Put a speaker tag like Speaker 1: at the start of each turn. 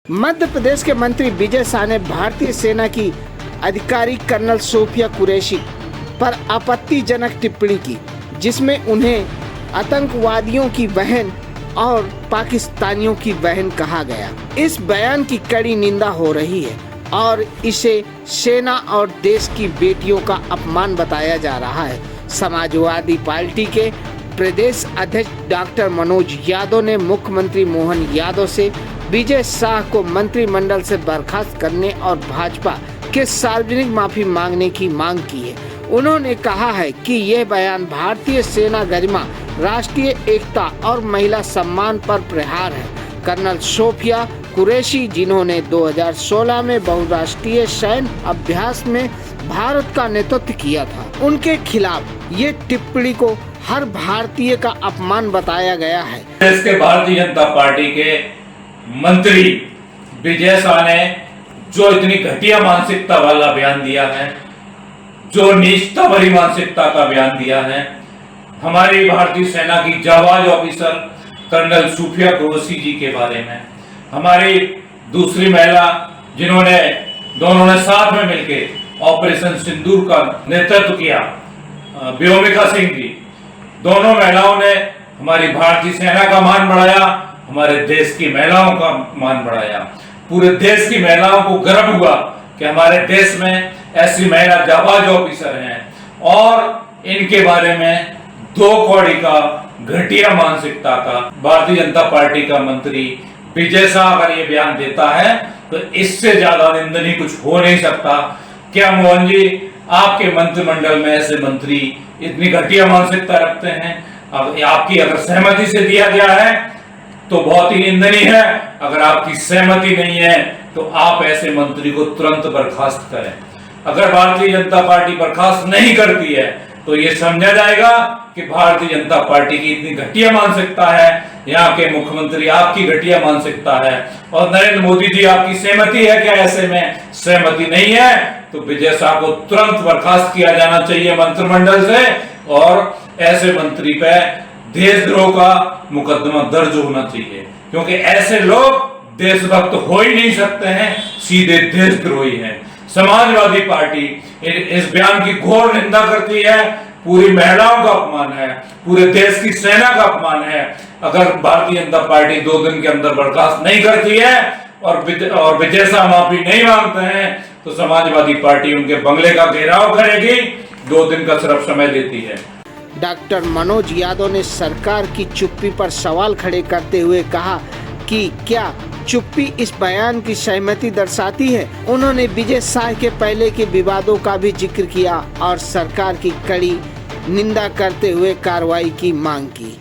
Speaker 1: मध्य प्रदेश के मंत्री विजय शाह ने भारतीय सेना की अधिकारी कर्नल सोफिया कुरैशी पर आपत्तिजनक टिप्पणी की, जिसमें उन्हें आतंकवादियों की बहन और पाकिस्तानियों की बहन कहा गया। इस बयान की कड़ी निंदा हो रही है और इसे सेना और देश की बेटियों का अपमान बताया जा रहा है। समाजवादी पार्टी के प्रदेश अध्यक्ष डॉक्टर मनोज यादव ने मुख्यमंत्री मोहन यादव से विजय शाह को मंत्रिमंडल से बर्खास्त करने और भाजपा के सार्वजनिक माफी मांगने की मांग की है। उन्होंने कहा है कि यह बयान भारतीय सेना गरिमा, राष्ट्रीय एकता और महिला सम्मान पर प्रहार है। कर्नल सोफिया कुरैशी, जिन्होंने 2016 में बहुराष्ट्रीय सैन्य अभ्यास में भारत का नेतृत्व किया था, उनके खिलाफ ये टिप्पणी को हर भारतीय का अपमान बताया गया है।
Speaker 2: देश के भारतीय जनता पार्टी के मंत्री विजय शाह ने जो इतनी घटिया मानसिकता वाला बयान दिया है, जो नीचता भरी मानसिकता का बयान दिया है, हमारी भारतीय सेना की जाबाज ऑफिसर कर्नल सोफिया कुरैशी जी के बारे में, हमारी दूसरी महिला जिन्होंने दोनों ने साथ में मिलकर ऑपरेशन सिंदूर का नेतृत्व किया, व्योमिका सिंह जी, दोनों महिलाओं ने हमारी भारतीय सेना का मान बढ़ाया, हमारे देश की महिलाओं का मान बढ़ाया। पूरे देश की महिलाओं को गर्व हुआ कि हमारे देश में ऐसी महिला जाबाज ऑफिसर हैं और इनके बारे में दो कौड़ी का घटिया मानसिकता का भारतीय जनता पार्टी का मंत्री विजय शाह अगर ये बयान देता है तो इससे ज्यादा निंदनीय कुछ हो नहीं सकता। क्या मोहन जी, आपके मंत्रिमंडल में ऐसे मंत्री इतनी घटिया मानसिकता रखते हैं? अब आपकी अगर सहमति से दिया गया है तो बहुत ही निंदनीय है। अगर आपकी सहमति नहीं है तो आप ऐसे मंत्री को तुरंत बर्खास्त करें। अगर भारतीय जनता पार्टी बर्खास्त नहीं करती है तो ये समझा जाएगा कि भारतीय जनता पार्टी की इतनी घटिया मानसिकता है, यहाँ के मुख्यमंत्री आपकी घटिया मानसिकता है और नरेंद्र मोदी जी आपकी सहमति है क्या? ऐसे में सहमति नहीं है तो विजय शाह को तुरंत बर्खास्त किया जाना चाहिए मंत्रिमंडल से और ऐसे मंत्री पे देशद्रोह का मुकदमा दर्ज होना चाहिए, क्योंकि ऐसे लोग देशभक्त हो ही नहीं सकते हैं, सीधे देशद्रोही हैं। समाजवादी पार्टी इस बयान की घोर निंदा करती है। पूरी महिलाओं का अपमान है, पूरे देश की सेना का अपमान है। अगर भारतीय जनता पार्टी 2 दिन के अंदर बर्खास्त नहीं करती है और विजय शाह माफी नहीं मांगते हैं तो समाजवादी पार्टी उनके बंगले का घेराव करेगी। 2 दिन का सिर्फ समय देती है।
Speaker 1: डॉक्टर मनोज यादव ने सरकार की चुप्पी पर सवाल खड़े करते हुए कहा कि क्या चुप्पी इस बयान की सहमति दर्शाती है। उन्होंने विजय शाह के पहले के विवादों का भी जिक्र किया और सरकार की कड़ी निंदा करते हुए कार्रवाई की मांग की।